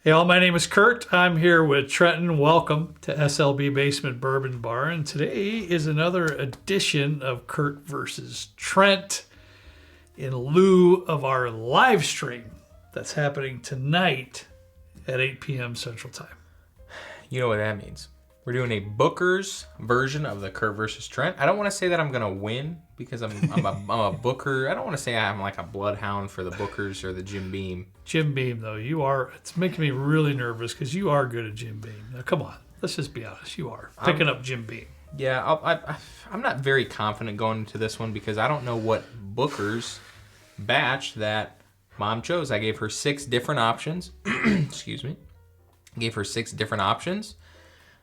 Hey all, my name is Kurt. I'm here with Trenton. Welcome to SLB Basement Bourbon Bar. And today is another edition of Kurt versus Trent in lieu of our live stream that's happening tonight at 8 p.m. Central Time. You know what that means. We're doing a Booker's version of the Kurt versus Trent. I don't want to say that I'm going to win because I'm a Booker. I don't want to say I'm like a bloodhound for the Bookers or the Jim Beam. Jim Beam, though, it's making me really nervous because you are good at Jim Beam. Now, come on. Let's just be honest. You are picking up Jim Beam. Yeah, I'm not very confident going into this one because I don't know what Booker's batch that Mom chose. I gave her 6 different options. Excuse me. Gave her 6 different options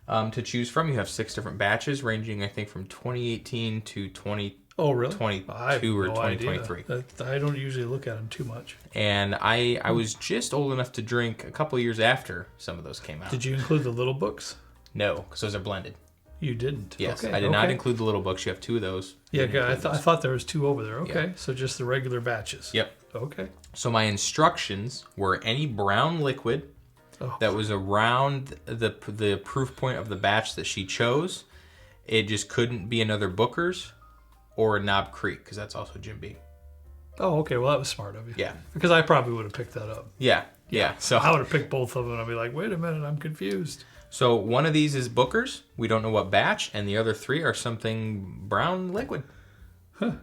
to choose from. You have 6 different batches ranging, I think, from 2018 to 2022 or 2023. I don't usually look at them too much. And I was just old enough to drink a couple years after some of those came out. Did you include the little books? No, because those are blended. You didn't? Yes, okay, I did not include the little books. You have 2 of those. Yeah, I thought there was 2 over there. Okay, yeah. So just the regular batches. Yep. Okay. So my instructions were any brown liquid that was around the proof point of the batch that she chose. It just couldn't be another Booker's or a Knob Creek, because that's also Jim Beam. Oh, okay. Well, that was smart of you. Yeah. Because I probably would have picked that up. Yeah. So I would have picked both of them, and I'd be like, wait a minute, I'm confused. So one of these is Booker's. We don't know what batch, and the other 3 are something brown liquid. Huh.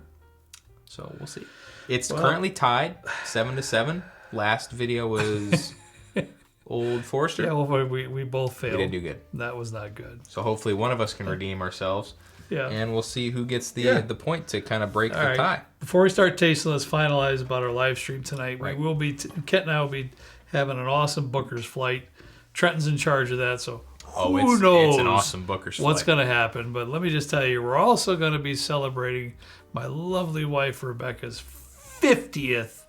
So we'll see. It's currently tied 7-7. Last video was Old Forester. Yeah, well, we both failed. We didn't do good. That was not good. So hopefully one of us can redeem ourselves. Yeah. And we'll see who gets the point to kind of break the tie. Before we start tasting, let's finalize about our live stream tonight. Right. We will be Kent and I will be having an awesome Booker's flight. Trenton's in charge of that, so who knows it's an awesome Booker's what's flight. going to happen. But let me just tell you, we're also going to be celebrating my lovely wife Rebecca's 50th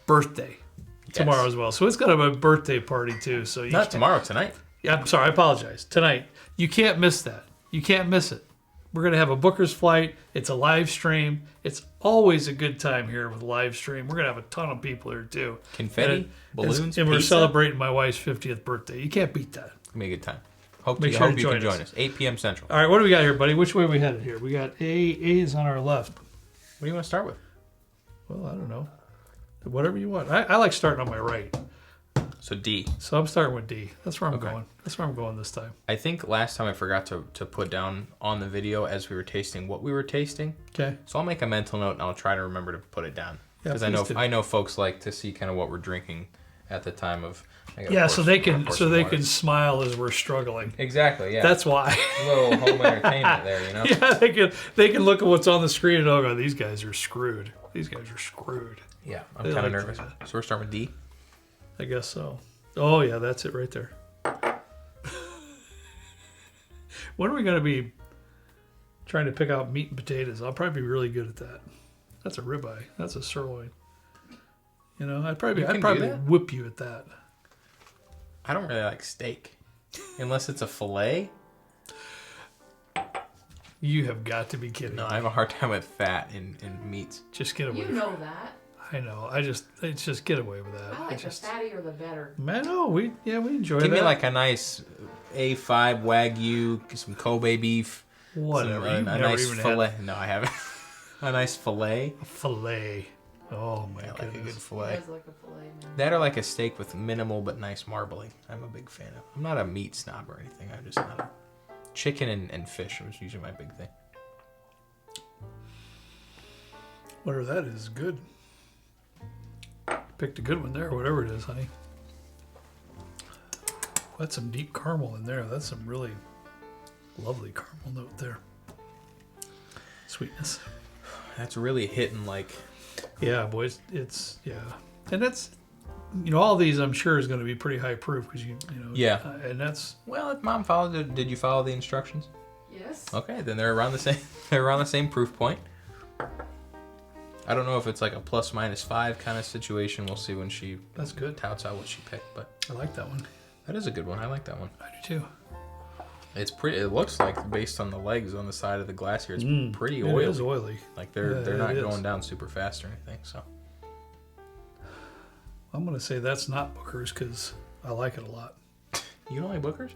birthday tomorrow as well. So it's going to be a birthday party too. So Not tomorrow, tonight. Yeah, I'm sorry, I apologize. Tonight. You can't miss that. You can't miss it. We're going to have a Booker's flight. It's a live stream. It's always a good time here with live stream. We're going to have a ton of people here too. Confetti, balloons, and we're pizza. celebrating my wife's 50th birthday. You can't beat that. It'll be a good time. Hope Make you sure can to join join us. 8 p.m. Central. All right, what do we got here, buddy? Which way are we headed here? We got A is on our left. What do you want to start with? Well, I don't know. Whatever you want. I like starting on my right. So D. So I'm starting with D. That's where I'm going. That's where I'm going this time. I think last time I forgot to put down on the video as we were tasting what we were tasting. Okay. So I'll make a mental note and I'll try to remember to put it down. Yeah, because I know folks like to see kind of what we're drinking at the time of. So they can smile as we're struggling. Exactly. Yeah. That's why. A little home entertainment there, you know. Yeah, they can look at what's on the screen and go, these guys are screwed. These guys are screwed. Yeah, I'm kind of nervous. So we're starting with D. I guess so. Oh yeah, that's it right there. When are we going to be trying to pick out meat and potatoes? I'll probably be really good at that. That's a ribeye. That's a sirloin. You know, I'd probably whip you at that. I don't really like steak, unless it's a fillet. You have got to be kidding. No, I have a hard time with fat in meats. Just get away. You know that. I know. It's just get away with that. I like the fattier the better. Man, no, we enjoy that. Give me like a nice A5 Wagyu, some Kobe beef. Whatever. A nice fillet. No, I haven't. A nice fillet. A fillet. Oh my goodness. Like a good fillet. It is like a fillet, man. That or like a steak with minimal but nice marbling. I'm a big fan of. I'm not a meat snob or anything. I'm just not a... Chicken and fish was usually my big thing. Whatever that is good. Picked a good one there, whatever it is, honey. That's some deep caramel in there. That's some really lovely caramel note there. Sweetness. That's really hitting like... Yeah, boys. And that's... all these I'm sure is going to be pretty high proof because Yeah. And that's... Well, if Mom followed, did you follow the instructions? Yes. Okay, then they're around the same. They're around the same proof point. I don't know if it's like a +-5 kind of situation. We'll see when she That's good. touts out what she picked, but I like that one. that is a good one. I like that one. I do too. It's pretty. It looks like based on the legs on the side of the glass here, it's pretty oily. It is oily. Like they're not going down super fast or anything. So I'm going to say that's not Booker's because I like it a lot. You don't like Booker's?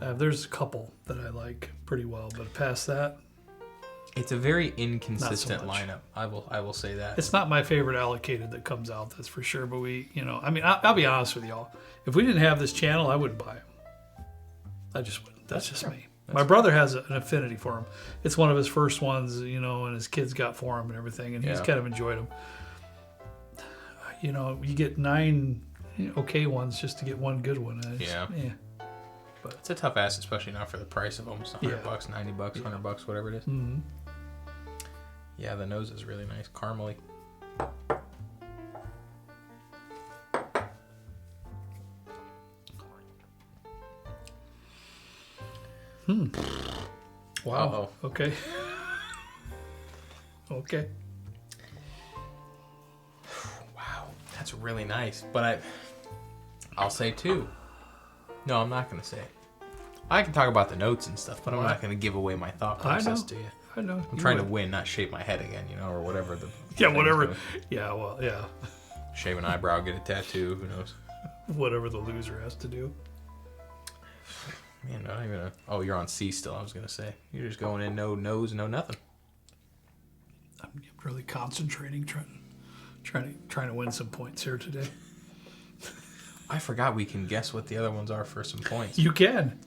There's a couple that I like pretty well, but past that, It's a very inconsistent much. lineup. I will say that. it's not my favorite allocated that comes out. That's for sure. But I'll be honest with y'all. If we didn't have this channel, I wouldn't buy them. I just wouldn't. That's just me. My brother has an affinity for them. It's one of his first ones, and his kids got for him and everything, and he's kind of enjoyed them. You get 9 okay ones just to get one good one. But it's a tough ask, especially not for the price of almost $100, $90, $100, whatever it is. Mm-hmm. Yeah, the nose is really nice, caramely. Wow. Okay. Okay. Wow, that's really nice. But I'll say too. No, I'm not going to say it. I can talk about the notes and stuff, but I'm not going to give away my thought process to you. I know. I'm trying to win, not shape my head again, or whatever. Whatever. Doing. Yeah, well, yeah. Shave an eyebrow, get a tattoo, who knows? Whatever the loser has to do. Man, not even oh, you're on C still, I was going to say. You're just going in no nose, no nothing. I'm really concentrating, Trent. Trying to win some points here today. I forgot we can guess what the other ones are for some points. You can.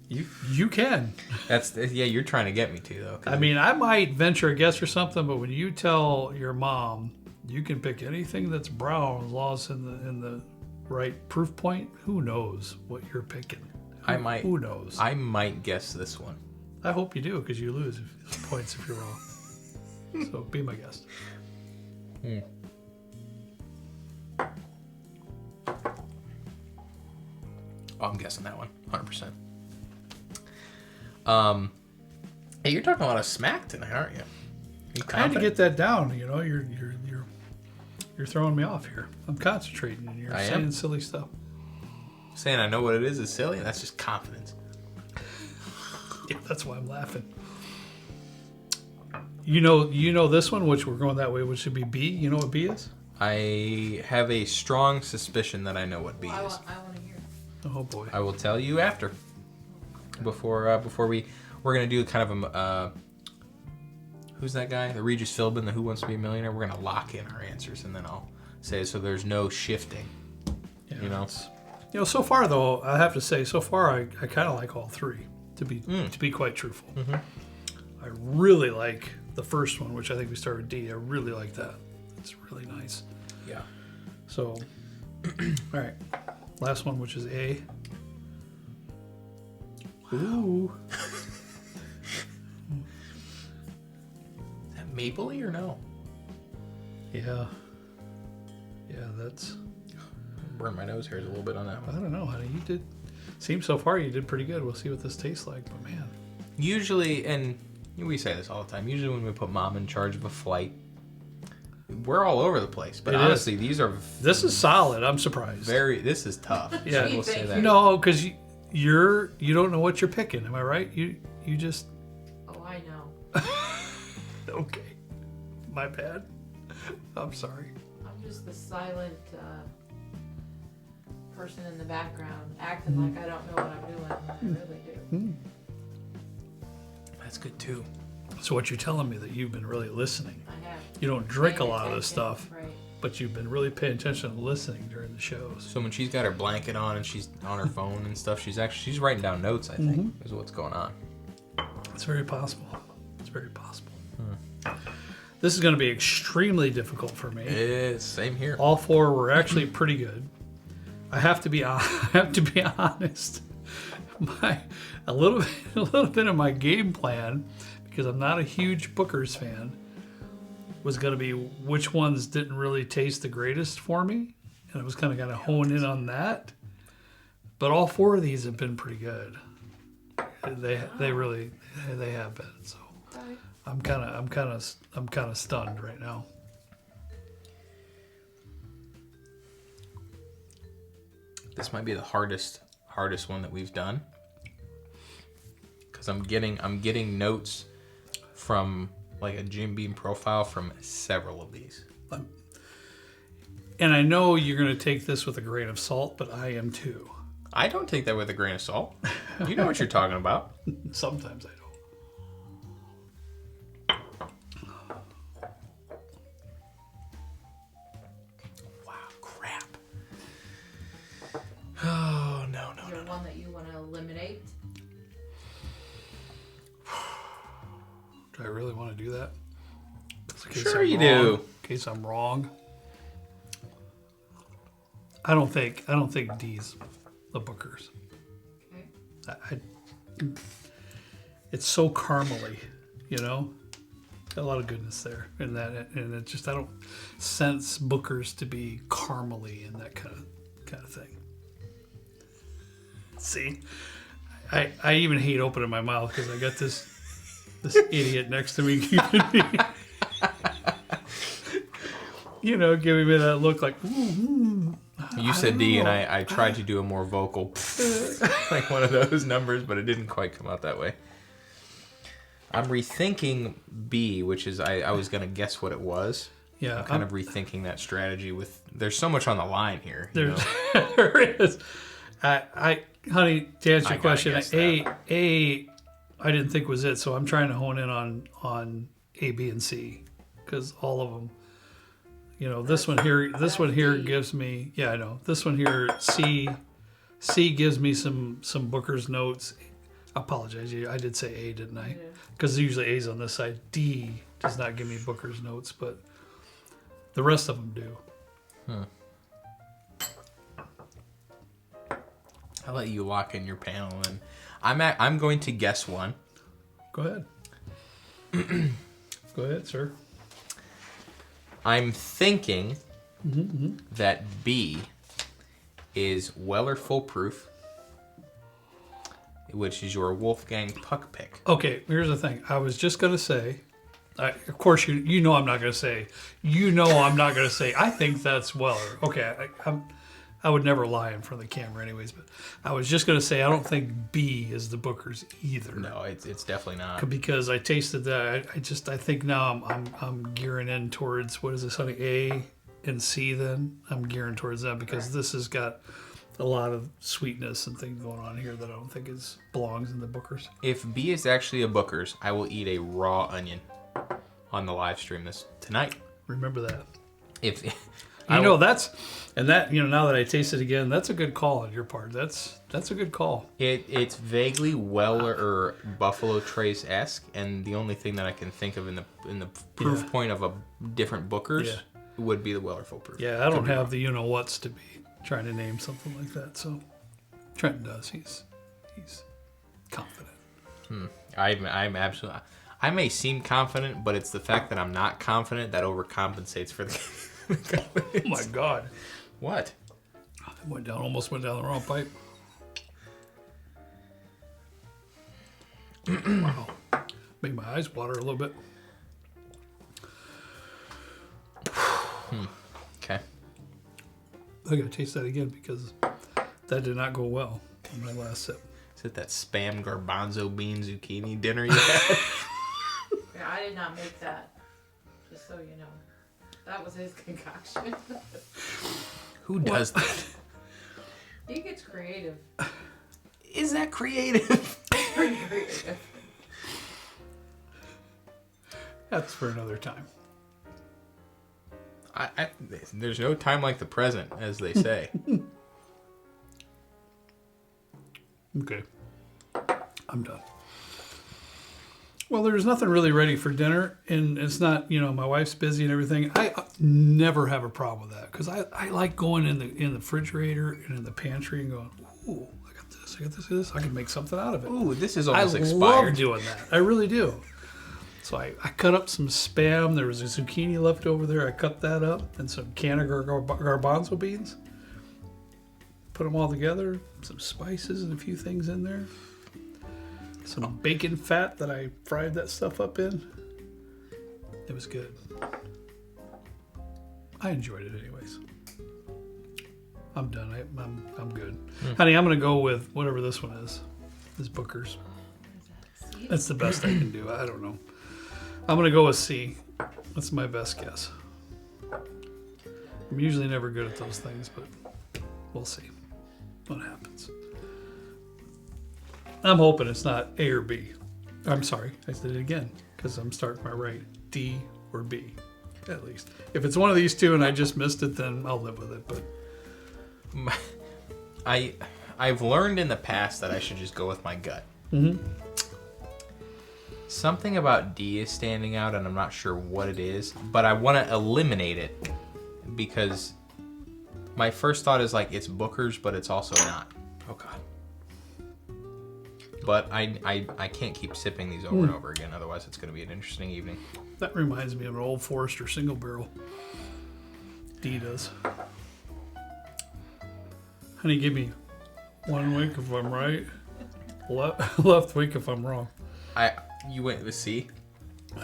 You can. You're trying to get me to, though. I mean, I might venture a guess or something, but when you tell your mom you can pick anything that's brown as long as in the right proof point, who knows what you're picking? Who knows? I might guess this one. I hope you do, because you lose points if you're wrong. So be my guest. Oh, I'm guessing that one, 100%. Hey, you're talking a lot of smack tonight, aren't you? Trying to get that down. You're throwing me off here. I'm concentrating, and you're saying silly stuff. Saying I know what it is silly, and that's just confidence. Yeah, that's why I'm laughing. You know this one, which we're going that way, which should be B. You know what B is? I have a strong suspicion that I know what B is. I want to hear. Oh boy. I will tell you after. Before we're gonna do kind of a who's that guy? The Regis Philbin, the Who Wants to Be a Millionaire. We're gonna lock in our answers, and then I'll say so. There's no shifting. Yeah, so far though, I have to say, I kind of like all three. To be quite truthful, I really like the first one, which I think we started D. I really like that. It's really nice. Yeah. So, all right, last one, which is A. Ooh. Is that mapley or no? Yeah. Yeah, that's. Burn my nose hairs a little bit on that I one. don't know, honey. You did. Seems so far you did pretty good. We'll see what this tastes like, but man. Usually, and we say this all the time. Usually, when we put mom in charge of a flight, we're all over the place. But honestly, these are. This is solid. I'm surprised. This is tough. Yeah. We'll say that. No, because you don't know what you're picking. Am I right? You just. Oh, I know. Okay. My bad. I'm sorry. I'm just the silent person in the background, acting like I don't know what I'm doing. I really do. That's good too. So what you're telling me that you've been really listening. I have. You don't drink a Paying lot of this attention, stuff, Right. but you've been really paying attention and listening during the shows. So when she's got her blanket on and she's on her phone and stuff, she's writing down notes. I think is what's going on. It's very possible. It's very possible. This is going to be extremely difficult for me. Same here. All four were actually pretty good. I have to be honest. A little bit of my game plan, because I'm not a huge Booker's fan, was going to be which ones didn't really taste the greatest for me, and I was kind of going to hone in on that. But all four of these have been pretty good. They have been. So Right. I'm kind of stunned right now. This might be the hardest one that we've done, because I'm getting notes from like a Jim Beam profile from several of these. And I know you're going to take this with a grain of salt, but I am too. I don't take that with a grain of salt. You know what you're talking about. Sometimes I don't. Wow, crap. Oh, no. Is there one that you want to eliminate? Do I really want to do that? Sure you do. In case I'm wrong. I don't think D's the Booker's. Okay. It's so caramely, you know? Got a lot of goodness there in that, and it just, I don't sense Booker's to be caramely and that kind of thing. See, I even hate opening my mouth because I got this idiot next to me keeping me, you know, giving me that look like. You said D, and I tried to do a more vocal, like one of those numbers, but it didn't quite come out that way. I'm rethinking B, which is I was gonna guess what it was. Yeah, I'm kind of rethinking that strategy. There's so much on the line here. There is. Honey, to answer your question, A, I didn't think was it, so I'm trying to hone in on A, B, and C, because all of them, you know, this one here gives me, yeah, I know, this one here, C gives me some Booker's notes. I apologize, I did say A, didn't I? Because usually A's on this side. D does not give me Booker's notes, but the rest of them do. I'll let you lock in your panel, and I'm going to guess one. Go ahead. Go ahead, sir. I'm thinking that B is Weller Foolproof, which is your Wolfgang Puck pick. Okay, here's the thing. I was just going to say, of course, you know I'm not going to say. You know I'm not going to say, I think that's Weller. Okay, I would never lie in front of the camera anyways, but I was just going to say I don't think B is the Booker's either. No, it's definitely not. Because I tasted that. I think now I'm gearing in towards, what is this, honey? A and C then? I'm gearing towards that because this has got a lot of sweetness and things going on here that I don't think belongs in the Booker's. If B is actually a Booker's, I will eat a raw onion on the live stream tonight. Remember that. Now that I taste it again, that's a good call on your part. That's a good call. It's vaguely Weller or Buffalo Trace-esque, and the only thing that I can think of in the proof point of a different Booker's would be the Weller Foolproof. Yeah, I don't have the you-know-whats to be trying to name something like that, so Trent does. He's confident. I'm absolutely... I may seem confident, but it's the fact that I'm not confident that overcompensates for the... Oh my God! What? Almost went down the wrong pipe. Wow! Made my eyes water a little bit. Okay. I gotta taste that again because that did not go well on my last sip. Is it that spam garbanzo bean zucchini dinner you had? Yeah, I did not make that. Just so you know. That was his concoction. Who does that? He gets creative. Is that creative? Pretty creative. That's for another time. There's no time like the present, as they say. Okay. I'm done. Well, there's nothing really ready for dinner, and it's not, my wife's busy and everything. I never have a problem with that because I like going in the refrigerator and in the pantry and going, ooh, I got this. I can make something out of it. Ooh, this is almost I expired. love doing that. I really do. So I cut up some Spam. There was a zucchini left over there. I cut that up and some can of garbanzo beans. Put them all together. Some spices and a few things in there. Some bacon fat that I fried that stuff up in. It was good. I enjoyed it anyways. I'm done. I'm good. Honey, I'm going to go with whatever this one is. This Booker's. That's the best I can do. I don't know. I'm going to go with C. That's my best guess. I'm usually never good at those things, but we'll see what happens. I'm hoping it's not A or B. I'm sorry, I did it again because I'm starting my right. D or B, at least. If it's one of these two and I just missed it, then I'll live with it. But I've learned in the past that I should just go with my gut. Mm-hmm. Something about D is standing out, and I'm not sure what it is, but I want to eliminate it because my first thought is like it's Booker's, but it's also not. Oh God. But I can't keep sipping these over and over again, otherwise it's going to be an interesting evening. That reminds me of an Old Forester single barrel. D does. Honey, give me one week if I'm right, left week if I'm wrong. You went with C?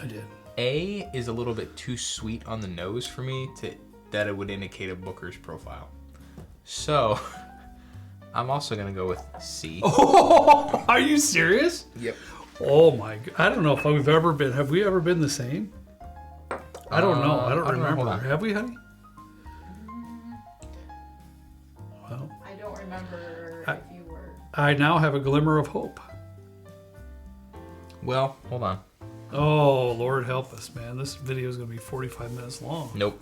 I did. A is a little bit too sweet on the nose for me that it would indicate a Booker's profile. So, I'm also going to go with C. Oh, are you serious? Yep. Oh my God. I don't know if we've ever been. Have we ever been the same? I don't know. I don't remember. Hold on. Have we, honey? Well, I don't remember if you were. I now have a glimmer of hope. Well, hold on. Oh, Lord help us, man. This video is going to be 45 minutes long. Nope.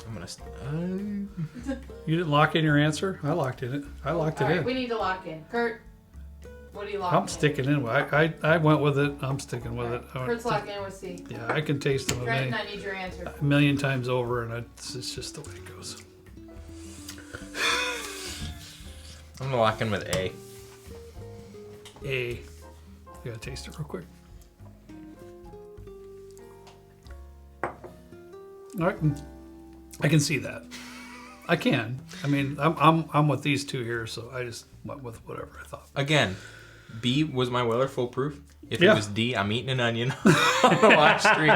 I'm going to... You didn't lock in your answer? I locked in it. I locked it All right, in. we need to lock in. Kurt, what do you lock in? I'm sticking in. I went with it. I'm sticking with it. Kurt's locking in with C. Yeah, I can taste them Trent, I need your answer. a million times over, and it's just the way it goes. I'm going to lock in with A. A. You gotta taste it real quick. I can see that. I can. I mean, I'm with these two here, so I just went with whatever I thought. Again, B was my Weller foolproof. If Yeah. it was D, I'm eating an onion on the live stream.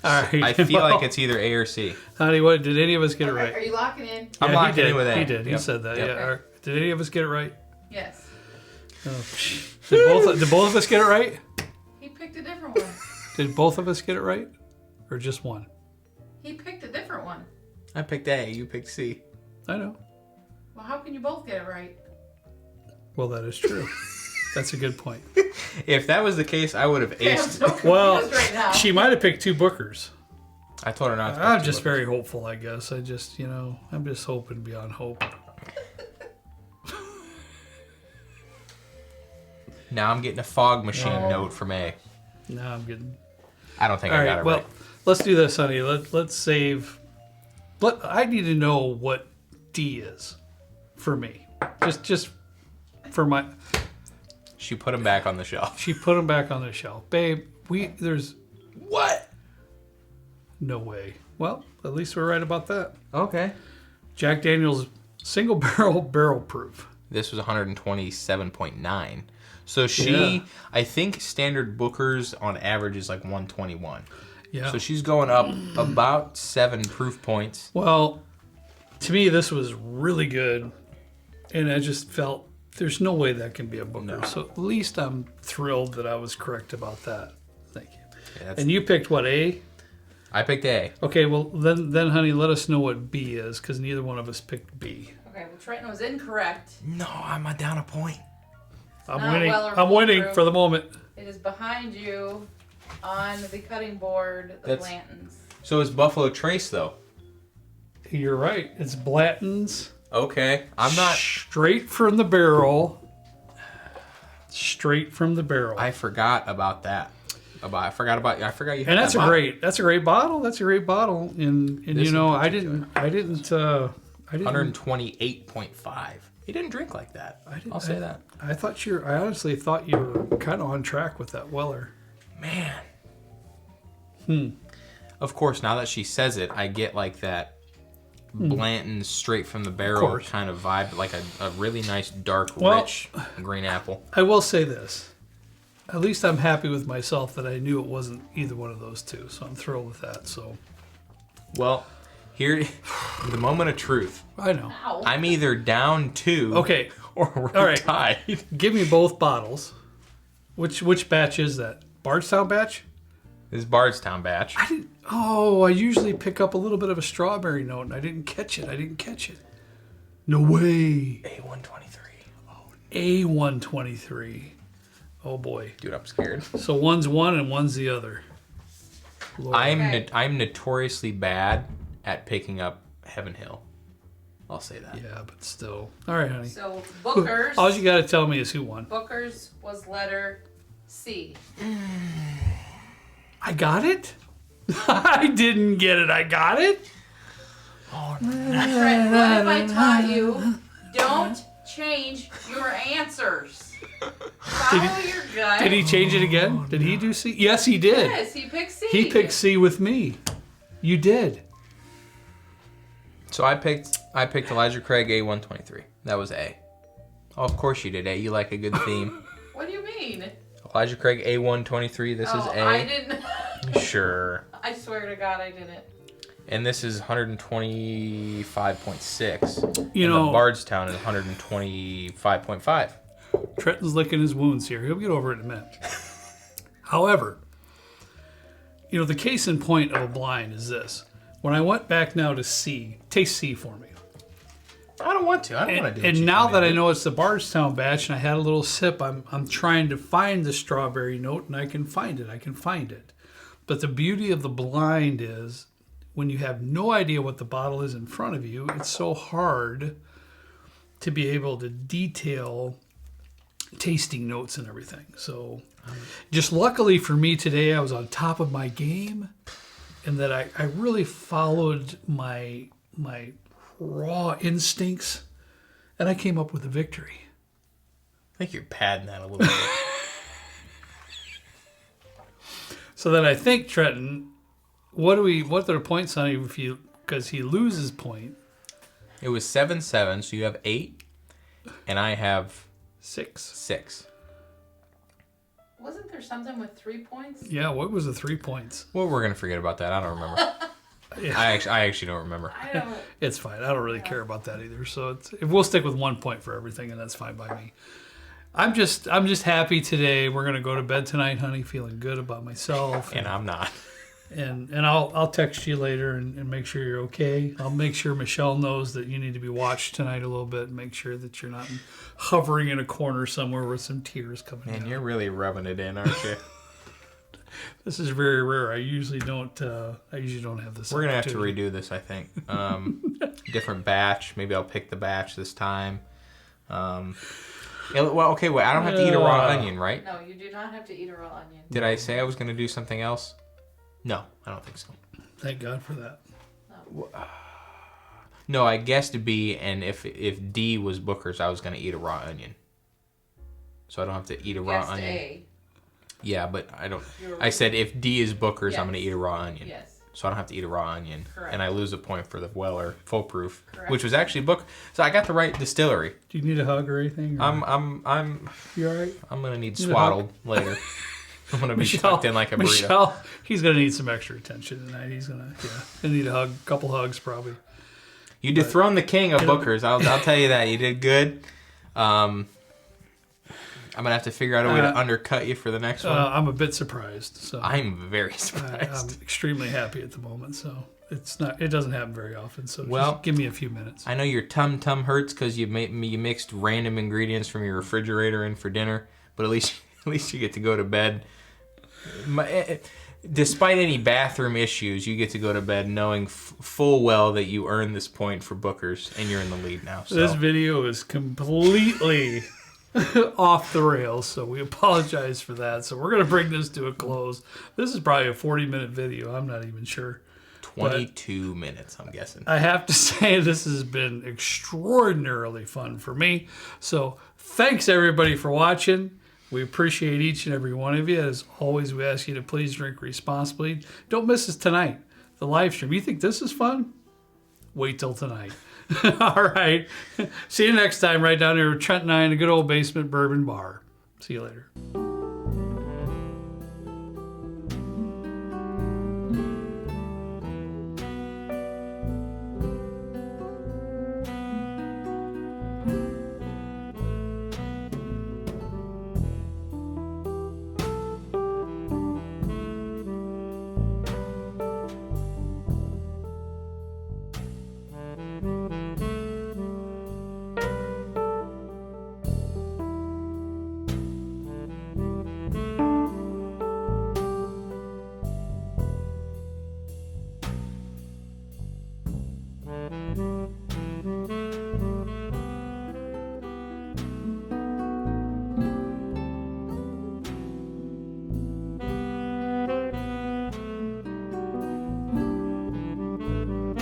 All right. I feel like it's either A or C. Honey, what did any of us get it Okay, right? are you locking in? I'm Yeah, locking he did. in with A. He did. He Yep. said that. Yep. Yeah. All right. Did any of us get it right? Yes. Oh, did both of us get it right? He picked a different one. Did both of us get it right, or just one? He picked a different one. I picked A, you picked C. I know. Well, how can you both get it right? Well, that is true. That's a good point. If that was the case, I would have Okay, I'm aced. so confused Well, right now. she might have picked two Bookers. I told her not to. I'm pick just two very hopeful, I guess. I'm just hoping beyond hope. Now I'm getting a fog machine note from A. Now I'm getting. I don't think All I got right. it Well, right. let's do this, honey. Let's save. I need to know what D is for me. Just for my. She put him back on the shelf. She put them back on the shelf, babe. There's What? no way. Well, at least we're right about that. Okay. Jack Daniel's single barrel proof. This was 127.9. So Yeah. I think standard Booker's on average is like 121. Yeah. So she's going up about 7 proof points. Well, to me, this was really good, and I just felt there's no way that can be a Booker. No. So at least I'm thrilled that I was correct about that. Thank you. Yeah, And you picked what, A? I picked A. Okay, well then, honey, let us know what B is, because neither one of us picked B. Okay, well, Trenton was incorrect. No, I'm down a point. I'm Not winning. Weller I'm winning foolproof. for the moment. It is behind you on the cutting board, the That's- Blantons. So it's Buffalo Trace though. You're right. It's Blanton's. Okay, I'm not. Straight from the barrel. Straight from the barrel. I forgot about that. I forgot you. Had And that's that a great bottle. That's a great bottle. And This you know, in I didn't 128.5. He didn't drink like that. I'll say that. I honestly thought you were kind of on track with that Weller. Man. Of course, now that she says it, I get like that Blanton straight from the barrel course. kind of vibe, like a really nice dark, Well- rich green apple. I will say this. At least I'm happy with myself that I knew it wasn't either one of those two. So I'm thrilled with that. So Well, here, the moment of truth. I know. Ow. I'm either down 2 Okay. or we're All right. tied. Give me both bottles. Which batch is that? Bardstown batch? This is Bardstown batch. Oh, I usually pick up a little bit of a strawberry note, and I didn't catch it. No way. A123. A123. Oh boy. Dude, I'm scared. So one's one and one's the other. Lord. I'm notoriously bad at picking up Heaven Hill. I'll say that. Yeah, but still. All right, honey. So Booker's. All you got to tell me is who won. Booker's was letter C. I got it? I didn't get it. I got it? Oh, Trent, what have I taught you? Don't change your answers. Follow your gut. Did he change it again? Did he do C? Yes, he did. Yes, he picked C. He picked C with me. You did. So I picked Elijah Craig A123. That was A. Oh, of course you did A. You like a good theme. What do you mean? Elijah Craig A123. This is A. I didn't. Sure. I swear to God, I didn't. And this is 125.6. You know, Bardstown is 125.5. Trenton's licking his wounds here. He'll get over it in a minute. However, the case in point of a blind is this. When I went back now to C, taste C for me. I don't want to. I don't want to do it. And now that I know it's the Bardstown batch and I had a little sip, I'm trying to find the strawberry note, and I can find it. But the beauty of the blind is when you have no idea what the bottle is in front of you, it's so hard to be able to detail tasting notes and everything. So just luckily for me today, I was on top of my game, and that I really followed my raw instincts, and I came up with a victory. I think you're padding that a little bit. So then I think, Trenton, what are the points on you because he loses point? It was 7-7, so you have 8, and I have 6. Wasn't there something with 3 points? Yeah, what was the 3 points? Well, we're gonna forget about that. I don't remember. I actually don't remember. I don't. It's fine. I don't really care about that either. So we'll stick with 1 point for everything, and that's fine by me. I'm just happy today. We're gonna go to bed tonight, honey, feeling good about myself. And I'm not. And I'll text you later and make sure you're okay. I'll make sure Michelle knows that you need to be watched tonight a little bit and make sure that you're not hovering in a corner somewhere with some tears coming Man, down. you're really rubbing it in, aren't you? This is very rare. I usually don't have this. We're gonna have to redo this, I think. Different batch. Maybe I'll pick the batch this time. Well, okay, wait. I don't have to eat a raw onion, right? No, you do not have to eat a raw onion. Did I say I was gonna do something else? No, I don't think so. Thank God for that. No, I guessed B, and if D was Booker's, I was gonna eat a raw onion. So I don't have to eat a raw Guessed onion. A. Yeah, but I don't. I said if D is Booker's, I'm gonna Yes. eat a raw onion. Yes. So I don't have to eat a raw onion. Correct. And I lose a point for the Weller full proof, Correct. which was actually Book. So I got the right distillery. Do you need a hug or anything? Or I'm you all right? I'm gonna need Need a swaddled later. I'm gonna be tucked in like a burrito. Michelle, he's gonna need some extra attention tonight. He's gonna need a hug, couple hugs probably. You dethroned the king of Bookers. I'll tell you that. You did good. I'm gonna have to figure out a way to undercut you for the next one. I'm a bit surprised. So I'm very surprised. I'm extremely happy at the moment. So it doesn't happen very often. So Well, just give me a few minutes. I know your tum hurts because you mixed random ingredients from your refrigerator in for dinner, but at least you get to go to bed. Despite any bathroom issues, you get to go to bed knowing full well that you earned this point for Bookers, and you're in the lead now. So. This video is completely off the rails, so we apologize for that. So we're going to bring this to a close. This is probably a 40-minute video. I'm not even sure. 22 minutes, I'm guessing. I have to say this has been extraordinarily fun for me. So thanks, everybody, for watching. We appreciate each and every one of you. As always, we ask you to please drink responsibly. Don't miss us tonight, the live stream. You think this is fun? Wait till tonight. All right. See you next time right down here with Trent and I in a good old basement bourbon bar. See you later.